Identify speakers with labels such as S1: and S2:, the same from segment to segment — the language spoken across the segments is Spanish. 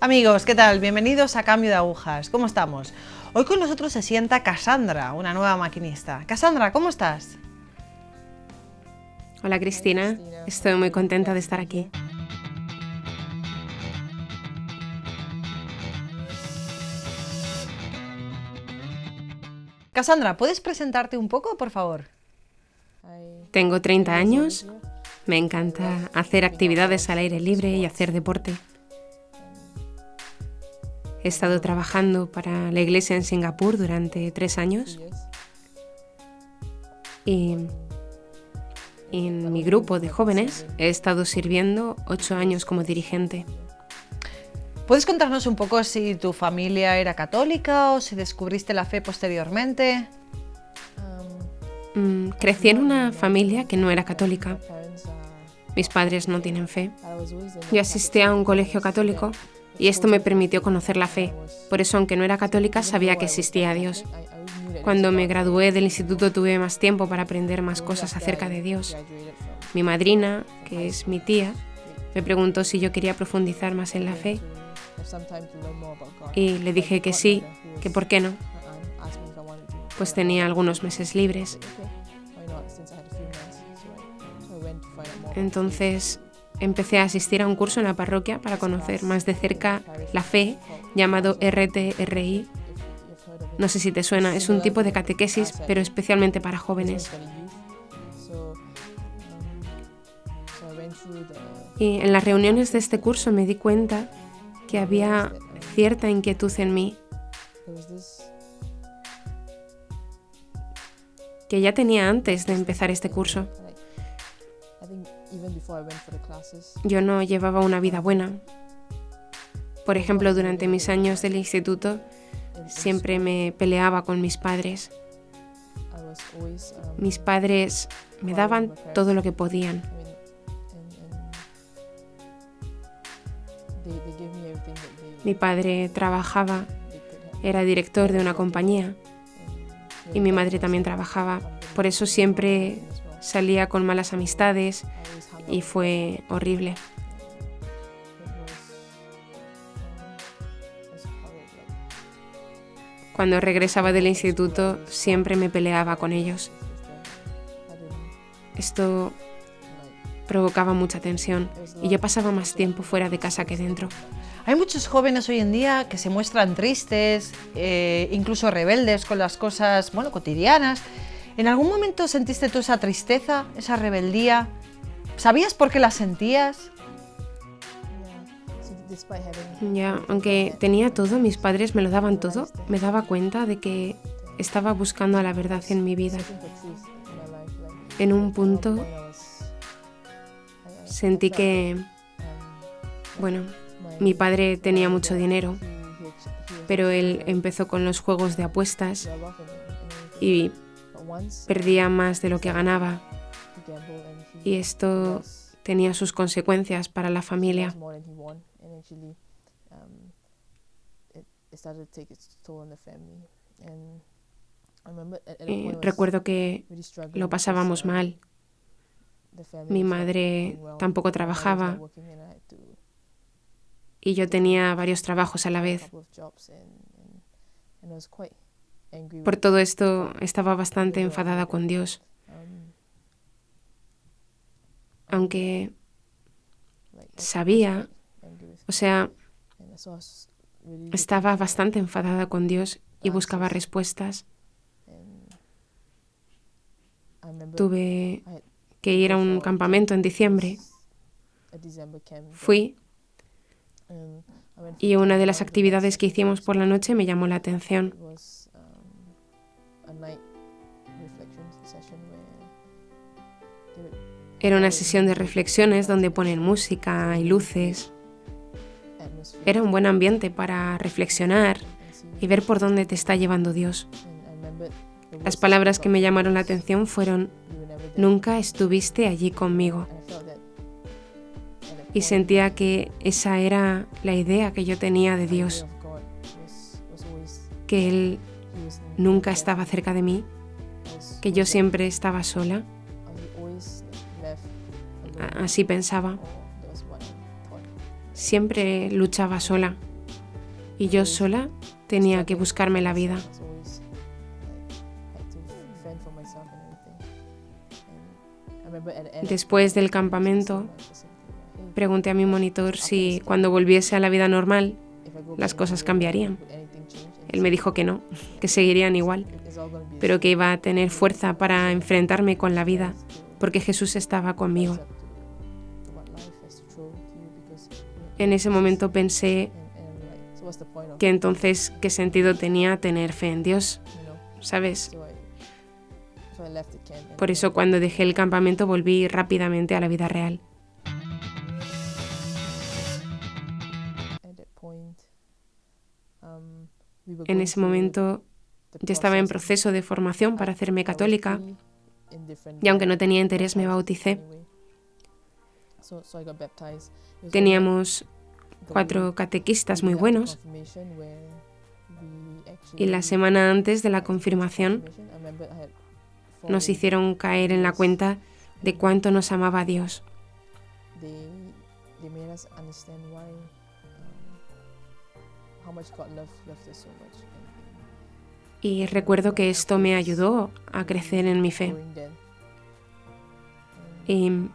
S1: Amigos, ¿qué tal? Bienvenidos a Cambio de Agujas. ¿Cómo estamos? Hoy con nosotros se sienta Cassandra, una nueva maquinista. Cassandra, ¿cómo estás?
S2: Hola Cristina, estoy muy contenta de estar aquí.
S1: Cassandra, ¿puedes presentarte un poco, por favor?
S2: Tengo 30 años, me encanta hacer actividades al aire libre y hacer deporte. He estado trabajando para la iglesia en Singapur durante 3 años y en mi grupo de jóvenes he estado sirviendo 8 años como dirigente.
S1: ¿Puedes contarnos un poco si tu familia era católica o si descubriste la fe posteriormente?
S2: Crecí en una familia que no era católica. Mis padres no tienen fe. Yo asistí a un colegio católico y esto me permitió conocer la fe. Por eso, aunque no era católica, sabía que existía Dios. Cuando me gradué del instituto tuve más tiempo para aprender más cosas acerca de Dios. Mi madrina, que es mi tía, me preguntó si yo quería profundizar más en la fe y le dije que sí, que por qué no. Pues tenía algunos meses libres. Entonces empecé a asistir a un curso en la parroquia para conocer más de cerca la fe, llamado RTRI. No sé si te suena, es un tipo de catequesis, pero especialmente para jóvenes. Y en las reuniones de este curso me di cuenta que había cierta inquietud en mí, que ya tenía antes de empezar este curso. Yo no llevaba una vida buena. Por ejemplo, durante mis años del instituto, siempre me peleaba con mis padres. Mis padres me daban todo lo que podían. Mi padre trabajaba, era director de una compañía y mi madre también trabajaba. Por eso siempre salía con malas amistades y fue horrible. Cuando regresaba del instituto siempre me peleaba con ellos. Esto provocaba mucha tensión y yo pasaba más tiempo fuera de casa que dentro.
S1: Hay muchos jóvenes hoy en día que se muestran tristes, incluso rebeldes con las cosas, cotidianas. ¿En algún momento sentiste tú esa tristeza, esa rebeldía? ¿Sabías por qué la sentías?
S2: Ya, aunque tenía todo, mis padres me lo daban todo, me daba cuenta de que estaba buscando la verdad en mi vida. En un punto sentí que, mi padre tenía mucho dinero, pero él empezó con los juegos de apuestas y perdía más de lo que ganaba. Y esto tenía sus consecuencias para la familia. Recuerdo que lo pasábamos mal. Mi madre tampoco trabajaba y yo tenía varios trabajos a la vez. Por todo esto estaba bastante enfadada con Dios. Aunque sabía, estaba bastante enfadada con Dios y buscaba respuestas. Tuve que ir a un campamento en diciembre. Fui y una de las actividades que hicimos por la noche me llamó la atención. Era una sesión de reflexiones donde ponen música y luces. Era un buen ambiente para reflexionar y ver por dónde te está llevando Dios. Las palabras que me llamaron la atención fueron: nunca estuviste allí conmigo. Y sentía que esa era la idea que yo tenía de Dios, que Él nunca estaba cerca de mí, que yo siempre estaba sola. Así pensaba. Siempre luchaba sola y yo sola tenía que buscarme la vida. Después del campamento, pregunté a mi monitor si cuando volviese a la vida normal las cosas cambiarían. Él me dijo que no, que seguirían igual, pero que iba a tener fuerza para enfrentarme con la vida, porque Jesús estaba conmigo. En ese momento pensé que entonces, ¿qué sentido tenía tener fe en Dios? ¿Sabes? Por eso cuando dejé el campamento volví rápidamente a la vida real. En ese momento yo estaba en proceso de formación para hacerme católica y aunque no tenía interés me bauticé. Teníamos 4 catequistas muy buenos y la semana antes de la confirmación nos hicieron caer en la cuenta de cuánto nos amaba Dios. Y recuerdo que esto me ayudó a crecer en mi fe. Y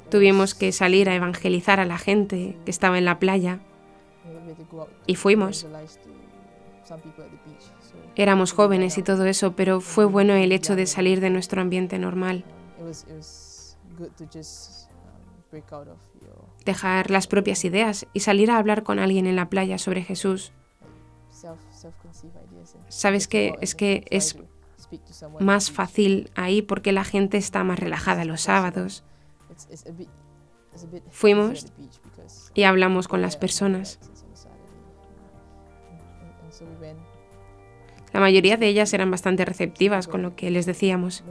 S2: tuvimos que salir a evangelizar a la gente que estaba en la playa y fuimos. Éramos jóvenes y todo eso, pero fue bueno el hecho de salir de nuestro ambiente normal. Dejar las propias ideas y salir a hablar con alguien en la playa sobre Jesús. ¿Sabes qué? Es que es más fácil ahí porque la gente está más relajada los sábados. Fuimos y hablamos con las personas. La mayoría de ellas eran bastante receptivas con lo que les decíamos.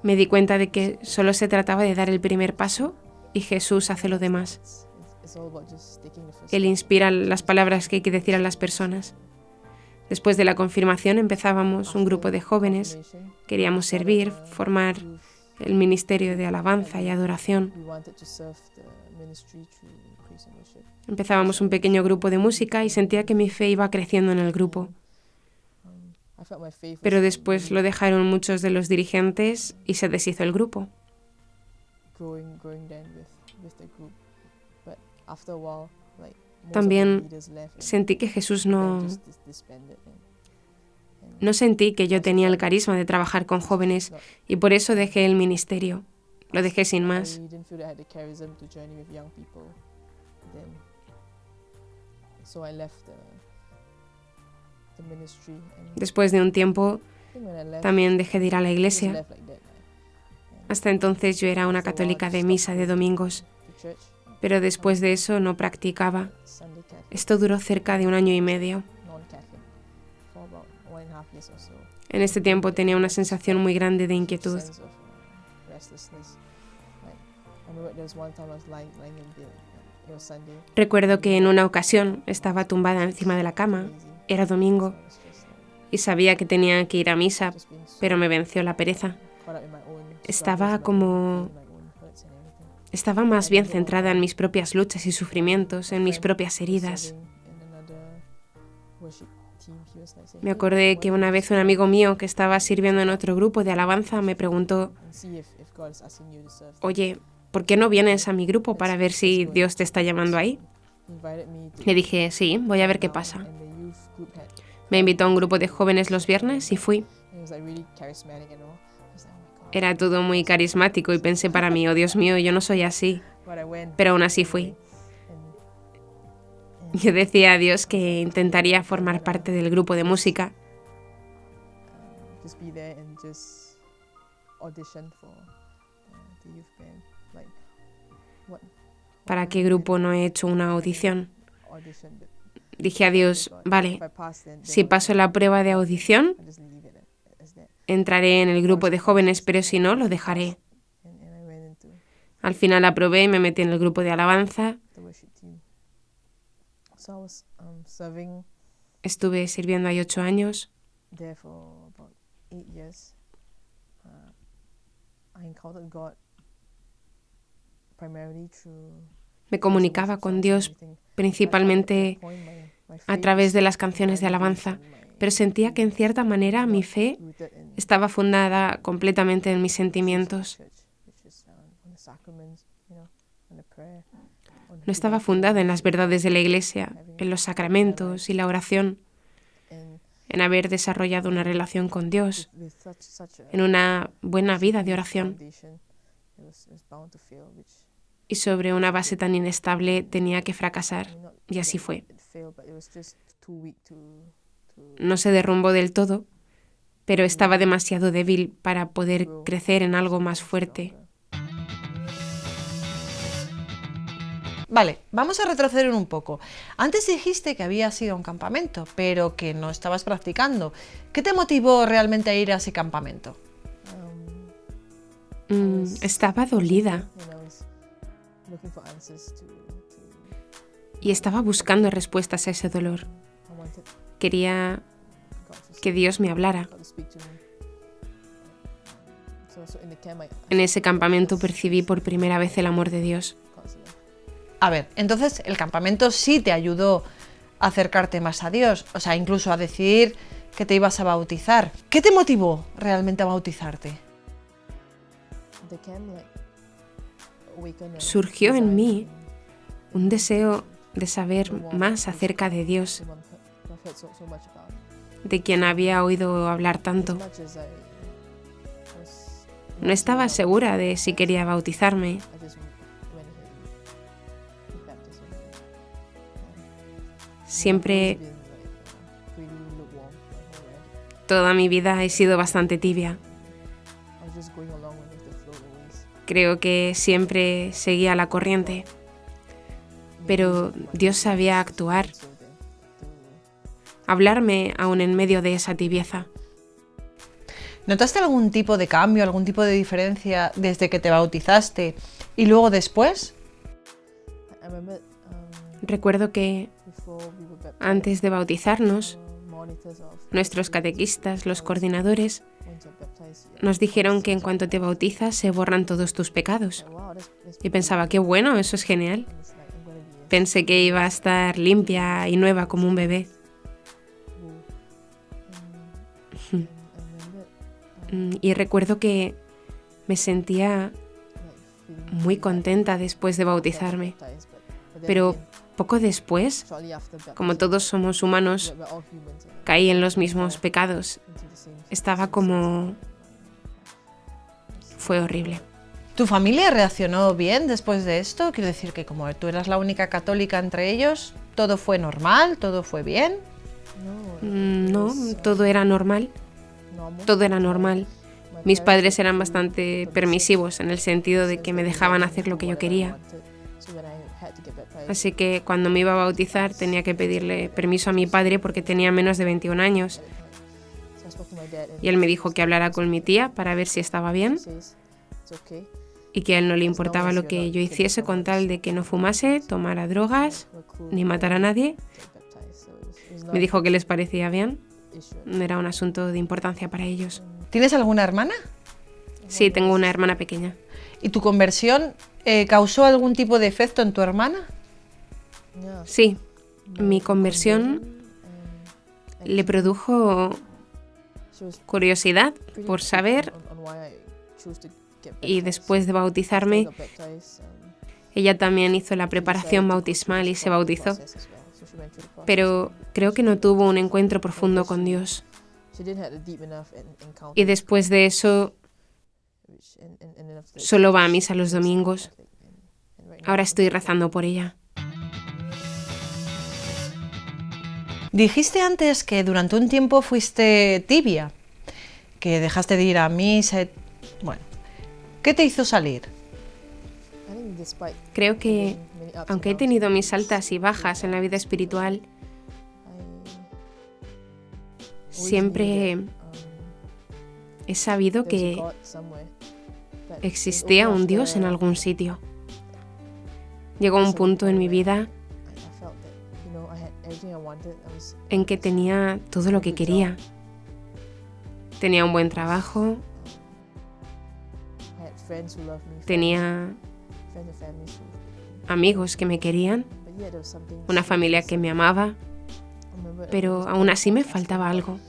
S2: Me di cuenta de que solo se trataba de dar el primer paso y Jesús hace lo demás. Él inspira las palabras que hay que decir a las personas. Después de la confirmación empezábamos un grupo de jóvenes. Queríamos servir, formar el ministerio de alabanza y adoración. Empezábamos un pequeño grupo de música y sentía que mi fe iba creciendo en el grupo. Pero después lo dejaron muchos de los dirigentes y se deshizo el grupo. También sentí que Jesús no sentí que yo tenía el carisma de trabajar con jóvenes y por eso dejé el ministerio. Lo dejé sin más. Después de un tiempo, también dejé de ir a la iglesia. Hasta entonces yo era una católica de misa de domingos, pero después de eso no practicaba. Esto duró cerca de 1 año y medio. En este tiempo tenía una sensación muy grande de inquietud. Recuerdo que en una ocasión estaba tumbada encima de la cama, era domingo, y sabía que tenía que ir a misa, pero me venció la pereza. Estaba más bien centrada en mis propias luchas y sufrimientos, en mis propias heridas. Me acordé que una vez un amigo mío que estaba sirviendo en otro grupo de alabanza me preguntó: «Oye, ¿por qué no vienes a mi grupo para ver si Dios te está llamando ahí?» Le dije: «Sí, voy a ver qué pasa». Me invitó a un grupo de jóvenes los viernes y fui. Era todo muy carismático y pensé para mí: «Oh, Dios mío, yo no soy así». Pero aún así fui. Yo decía a Dios que intentaría formar parte del grupo de música. ¿Para qué grupo no he hecho una audición? Dije a Dios: «Vale, si paso la prueba de audición, entraré en el grupo de jóvenes, pero si no, lo dejaré». Al final aprobé y me metí en el grupo de alabanza. Estuve sirviendo ahí 8 años. Me comunicaba con Dios principalmente a través de las canciones de alabanza, pero sentía que en cierta manera mi fe estaba fundada completamente en mis sentimientos. No estaba fundada en las verdades de la Iglesia, en los sacramentos y la oración, en haber desarrollado una relación con Dios, en una buena vida de oración. Y sobre una base tan inestable tenía que fracasar, y así fue. No se derrumbó del todo, pero estaba demasiado débil para poder crecer en algo más fuerte.
S1: Vale, vamos a retroceder un poco. Antes dijiste que habías ido a un campamento, pero que no estabas practicando. ¿Qué te motivó realmente a ir a ese campamento?
S2: Estaba dolida y estaba buscando respuestas a ese dolor. Quería que Dios me hablara. En ese campamento percibí por primera vez el amor de Dios.
S1: A ver, entonces el campamento sí te ayudó a acercarte más a Dios, o sea, incluso a decidir que te ibas a bautizar. ¿Qué te motivó realmente a bautizarte?
S2: Surgió en mí un deseo de saber más acerca de Dios, de quien había oído hablar tanto. No estaba segura de si quería bautizarme. Siempre, toda mi vida he sido bastante tibia. Creo que siempre seguía la corriente, pero Dios sabía actuar, hablarme aún en medio de esa tibieza.
S1: ¿Notaste algún tipo de cambio, algún tipo de diferencia desde que te bautizaste y luego después?
S2: Recuerdo que antes de bautizarnos, nuestros catequistas, los coordinadores, nos dijeron que en cuanto te bautizas se borran todos tus pecados. Y pensaba, qué bueno, eso es genial. Pensé que iba a estar limpia y nueva como un bebé. Y recuerdo que me sentía muy contenta después de bautizarme. Pero poco después, como todos somos humanos, caí en los mismos pecados. Estaba como... Fue horrible.
S1: ¿Tu familia reaccionó bien después de esto? Quiero decir que como tú eras la única católica entre ellos, ¿todo fue normal? ¿Todo fue bien?
S2: No, todo era normal. Todo era normal. Mis padres eran bastante permisivos en el sentido de que me dejaban hacer lo que yo quería. Así que cuando me iba a bautizar tenía que pedirle permiso a mi padre porque tenía menos de 21 años. Y él me dijo que hablara con mi tía para ver si estaba bien y que a él no le importaba lo que yo hiciese con tal de que no fumase, tomara drogas ni matara a nadie. Me dijo que les parecía bien. No era un asunto de importancia para ellos.
S1: ¿Tienes alguna hermana?
S2: Sí, tengo una hermana pequeña.
S1: ¿Y tu conversión causó algún tipo de efecto en tu hermana?
S2: Sí, mi conversión le produjo curiosidad por saber, y después de bautizarme, ella también hizo la preparación bautismal y se bautizó. Pero creo que no tuvo un encuentro profundo con Dios. Y después de eso, solo va a misa los domingos. Ahora estoy rezando por ella.
S1: Dijiste antes que durante un tiempo fuiste tibia, que dejaste de ir a misa. Bueno, ¿qué te hizo salir?
S2: Creo que, aunque he tenido mis altas y bajas en la vida espiritual, siempre he sabido que existía un Dios en algún sitio. Llegó un punto en mi vida en que tenía todo lo que quería. Tenía un buen trabajo, tenía amigos que me querían, una familia que me amaba, pero aún así me faltaba algo.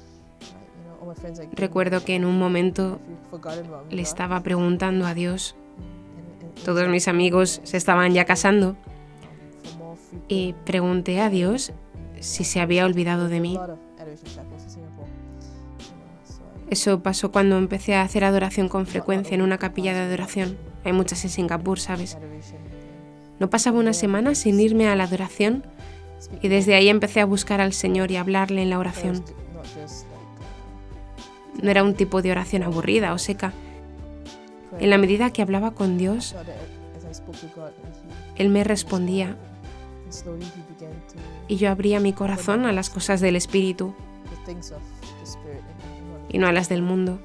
S2: Recuerdo que en un momento le estaba preguntando a Dios. Todos mis amigos se estaban ya casando y pregunté a Dios si se había olvidado de mí. Eso pasó cuando empecé a hacer adoración con frecuencia en una capilla de adoración. Hay muchas en Singapur, ¿sabes? No pasaba una semana sin irme a la adoración y desde ahí empecé a buscar al Señor y a hablarle en la oración. No era un tipo de oración aburrida o seca. En la medida que hablaba con Dios, Él me respondía y yo abría mi corazón a las cosas del Espíritu y no a las del mundo.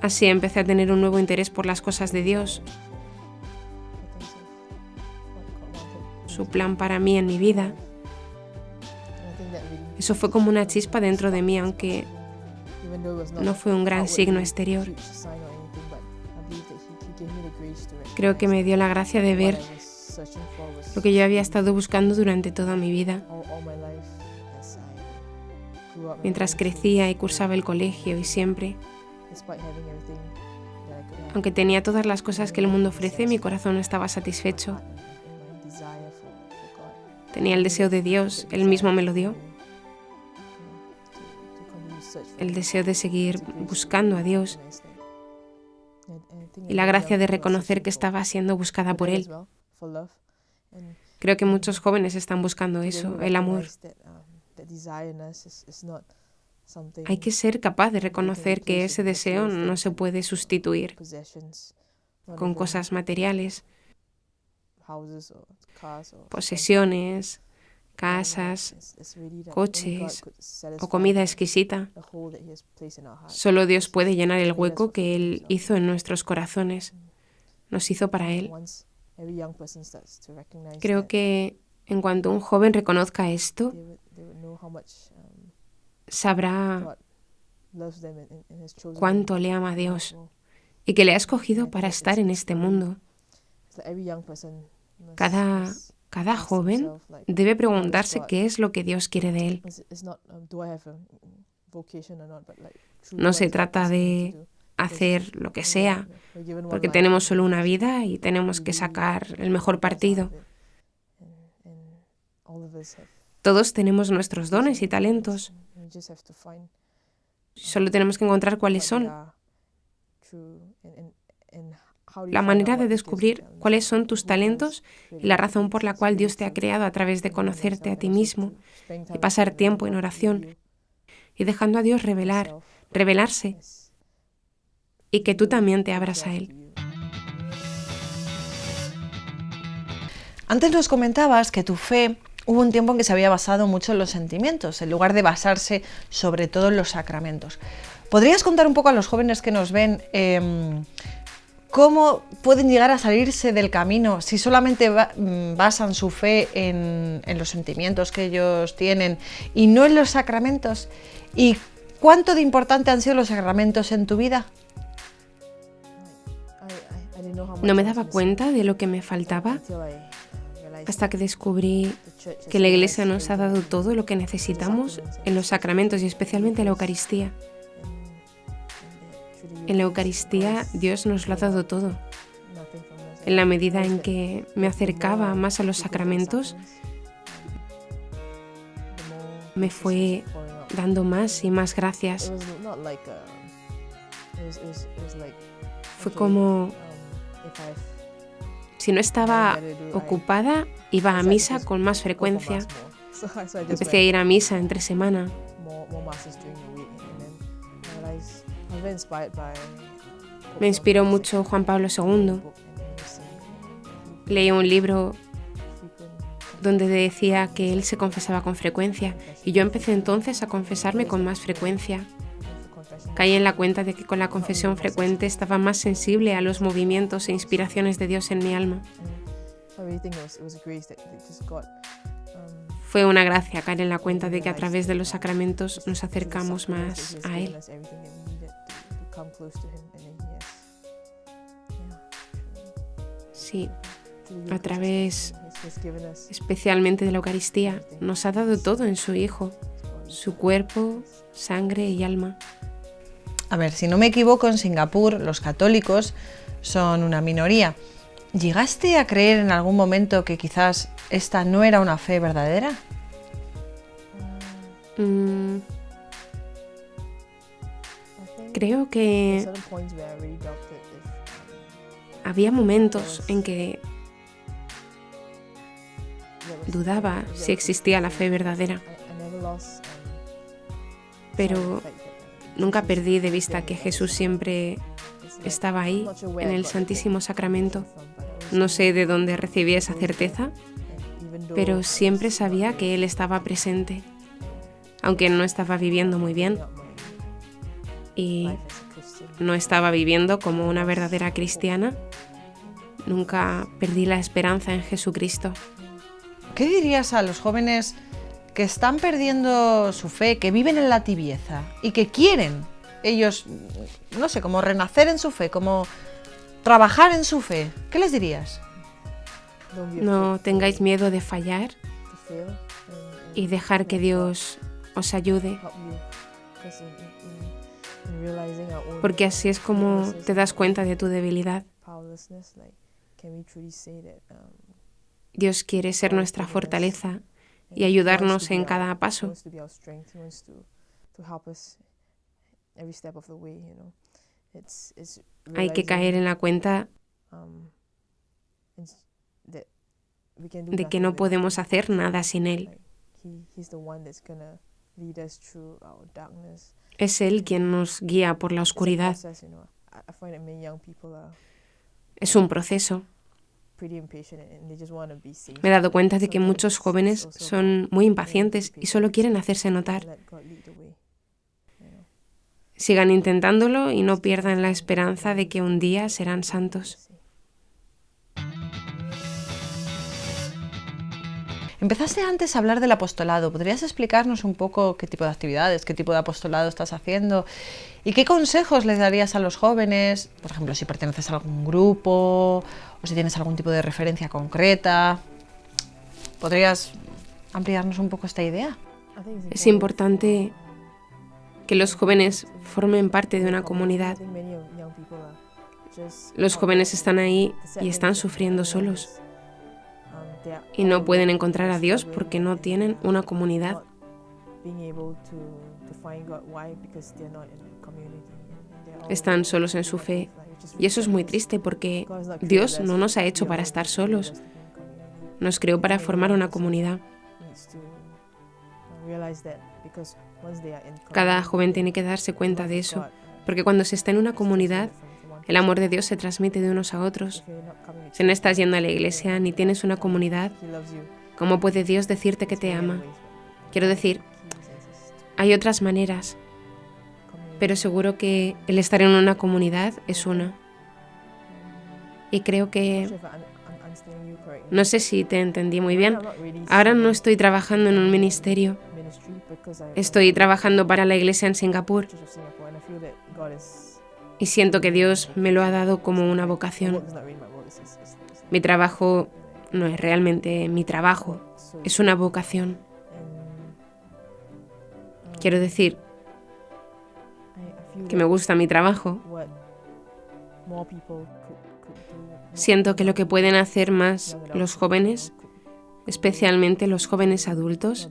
S2: Así empecé a tener un nuevo interés por las cosas de Dios, su plan para mí en mi vida. Eso fue como una chispa dentro de mí, aunque no fue un gran signo exterior. Creo que me dio la gracia de ver lo que yo había estado buscando durante toda mi vida. Mientras crecía y cursaba el colegio y siempre, aunque tenía todas las cosas que el mundo ofrece, mi corazón no estaba satisfecho. Tenía el deseo de Dios, Él mismo me lo dio. El deseo de seguir buscando a Dios y la gracia de reconocer que estaba siendo buscada por Él. Creo que muchos jóvenes están buscando eso, el amor. Hay que ser capaz de reconocer que ese deseo no se puede sustituir con cosas materiales, posesiones, casas, coches o comida exquisita. Solo Dios puede llenar el hueco que Él hizo en nuestros corazones. Nos hizo para Él. Creo que en cuanto un joven reconozca esto, sabrá cuánto le ama a Dios y que le ha escogido para estar en este mundo. Cada joven debe preguntarse qué es lo que Dios quiere de él. No se trata de hacer lo que sea, porque tenemos solo una vida y tenemos que sacar el mejor partido. Todos tenemos nuestros dones y talentos. Solo tenemos que encontrar cuáles son. La manera de descubrir cuáles son tus talentos y la razón por la cual Dios te ha creado a través de conocerte a ti mismo y pasar tiempo en oración y dejando a Dios revelarse y que tú también te abras a Él.
S1: Antes nos comentabas que tu fe hubo un tiempo en que se había basado mucho en los sentimientos, en lugar de basarse sobre todo en los sacramentos. ¿Podrías contar un poco a los jóvenes que nos ven cómo pueden llegar a salirse del camino si solamente basan su fe en los sentimientos que ellos tienen y no en los sacramentos? ¿Y cuánto de importante han sido los sacramentos en tu vida?
S2: No me daba cuenta de lo que me faltaba hasta que descubrí que la Iglesia nos ha dado todo lo que necesitamos en los sacramentos y especialmente la Eucaristía. En la Eucaristía Dios nos lo ha dado todo. En la medida en que me acercaba más a los sacramentos, me fue dando más y más gracias. Fue como si no estaba ocupada, iba a misa con más frecuencia. Empecé a ir a misa entre semana. Me inspiró mucho Juan Pablo II. Leí un libro donde decía que él se confesaba con frecuencia y yo empecé entonces a confesarme con más frecuencia. Caí en la cuenta de que con la confesión frecuente estaba más sensible a los movimientos e inspiraciones de Dios en mi alma. Fue una gracia caer en la cuenta de que a través de los sacramentos nos acercamos más a Él. Sí, a través especialmente de la Eucaristía, nos ha dado todo en su Hijo, su cuerpo, sangre y alma.
S1: A ver, si no me equivoco, en Singapur los católicos son una minoría. ¿Llegaste a creer en algún momento que quizás esta no era una fe verdadera?
S2: Creo que había momentos en que dudaba si existía la fe verdadera, pero nunca perdí de vista que Jesús siempre estaba ahí, en el Santísimo Sacramento. No sé de dónde recibí esa certeza, pero siempre sabía que Él estaba presente, aunque no estaba viviendo muy bien y no estaba viviendo como una verdadera cristiana. Nunca perdí la esperanza en Jesucristo.
S1: ¿Qué dirías a los jóvenes que están perdiendo su fe, que viven en la tibieza y que quieren ellos, no sé, como renacer en su fe, como trabajar en su fe? ¿Qué les dirías?
S2: No tengáis miedo de fallar y dejar que Dios os ayude, porque así es como te das cuenta de tu debilidad. Dios quiere ser nuestra fortaleza y ayudarnos en cada paso. Hay que caer en la cuenta de que no podemos hacer nada sin Él. Es Él quien nos guía por la oscuridad. Es un proceso. Me he dado cuenta de que muchos jóvenes son muy impacientes y solo quieren hacerse notar. Sigan intentándolo y no pierdan la esperanza de que un día serán santos.
S1: Empezaste antes a hablar del apostolado. ¿Podrías explicarnos un poco qué tipo de actividades, qué tipo de apostolado estás haciendo y qué consejos les darías a los jóvenes? Por ejemplo, si perteneces a algún grupo o si tienes algún tipo de referencia concreta. ¿Podrías ampliarnos un poco esta idea?
S2: Es importante que los jóvenes formen parte de una comunidad. Los jóvenes están ahí y están sufriendo solos. Y no pueden encontrar a Dios porque no tienen una comunidad. Están solos en su fe. Y eso es muy triste porque Dios no nos ha hecho para estar solos. Nos creó para formar una comunidad. Cada joven tiene que darse cuenta de eso, porque cuando se está en una comunidad, el amor de Dios se transmite de unos a otros. Si no estás yendo a la iglesia ni tienes una comunidad, ¿cómo puede Dios decirte que te ama? Quiero decir, hay otras maneras, pero seguro que el estar en una comunidad es una. Y creo que... No sé si te entendí muy bien. Ahora no estoy trabajando en un ministerio. Estoy trabajando para la iglesia en Singapur. Y siento que Dios me lo ha dado como una vocación. Mi trabajo no es realmente mi trabajo, es una vocación. Quiero decir que me gusta mi trabajo. Siento que lo que pueden hacer más los jóvenes, especialmente los jóvenes adultos,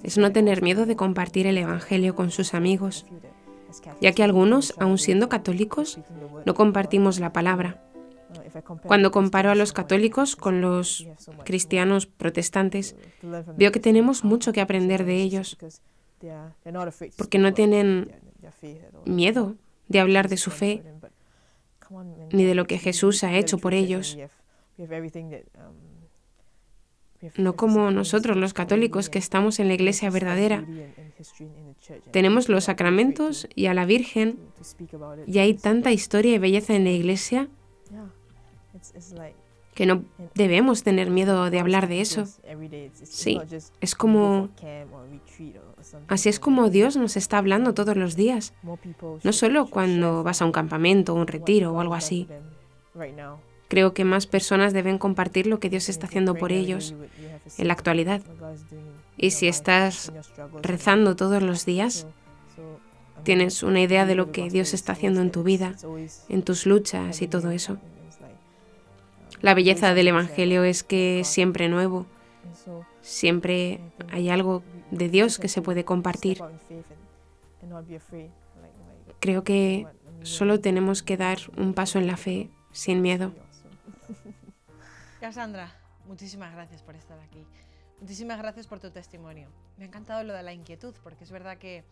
S2: es no tener miedo de compartir el Evangelio con sus amigos, ya que algunos, aun siendo católicos, no compartimos la palabra. Cuando comparo a los católicos con los cristianos protestantes, veo que tenemos mucho que aprender de ellos, porque no tienen miedo de hablar de su fe, ni de lo que Jesús ha hecho por ellos. No como nosotros los católicos que estamos en la iglesia verdadera. Tenemos los sacramentos y a la Virgen, y hay tanta historia y belleza en la iglesia que no debemos tener miedo de hablar de eso. Sí, es como... Así es como Dios nos está hablando todos los días, no solo cuando vas a un campamento, un retiro o algo así. Creo que más personas deben compartir lo que Dios está haciendo por ellos en la actualidad. Y si estás rezando todos los días, tienes una idea de lo que Dios está haciendo en tu vida, en tus luchas y todo eso. La belleza del Evangelio es que es siempre nuevo, siempre hay algo de Dios que se puede compartir. Creo que solo tenemos que dar un paso en la fe sin miedo.
S1: Cassandra, muchísimas gracias por estar aquí. Muchísimas gracias por tu testimonio. Me ha encantado lo de la inquietud, porque es verdad que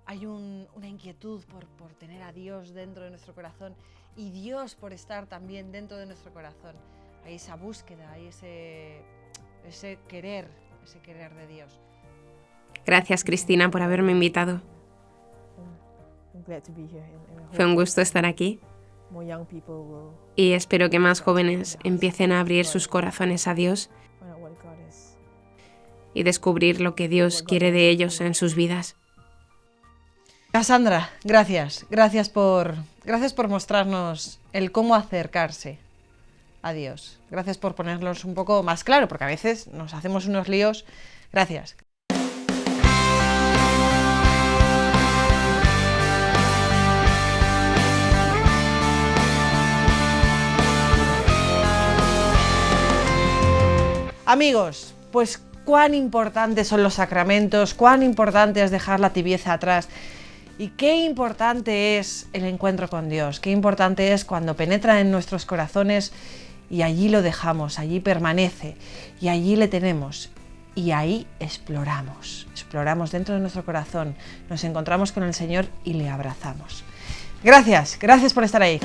S1: hay una inquietud por tener a Dios dentro de nuestro corazón y Dios por estar también dentro de nuestro corazón. Hay esa búsqueda, hay ese querer de Dios.
S2: Gracias, Cristina, por haberme invitado. Fue un gusto estar aquí. Y espero que más jóvenes empiecen a abrir sus corazones a Dios y descubrir lo que Dios quiere de ellos en sus vidas.
S1: Cassandra, gracias por mostrarnos el cómo acercarse a Dios. Gracias por ponernos un poco más claro, porque a veces nos hacemos unos líos. Gracias. Amigos, pues cuán importantes son los sacramentos, cuán importante es dejar la tibieza atrás y qué importante es el encuentro con Dios, qué importante es cuando penetra en nuestros corazones y allí lo dejamos, allí permanece y allí le tenemos y ahí exploramos dentro de nuestro corazón, nos encontramos con el Señor y le abrazamos. Gracias por estar ahí.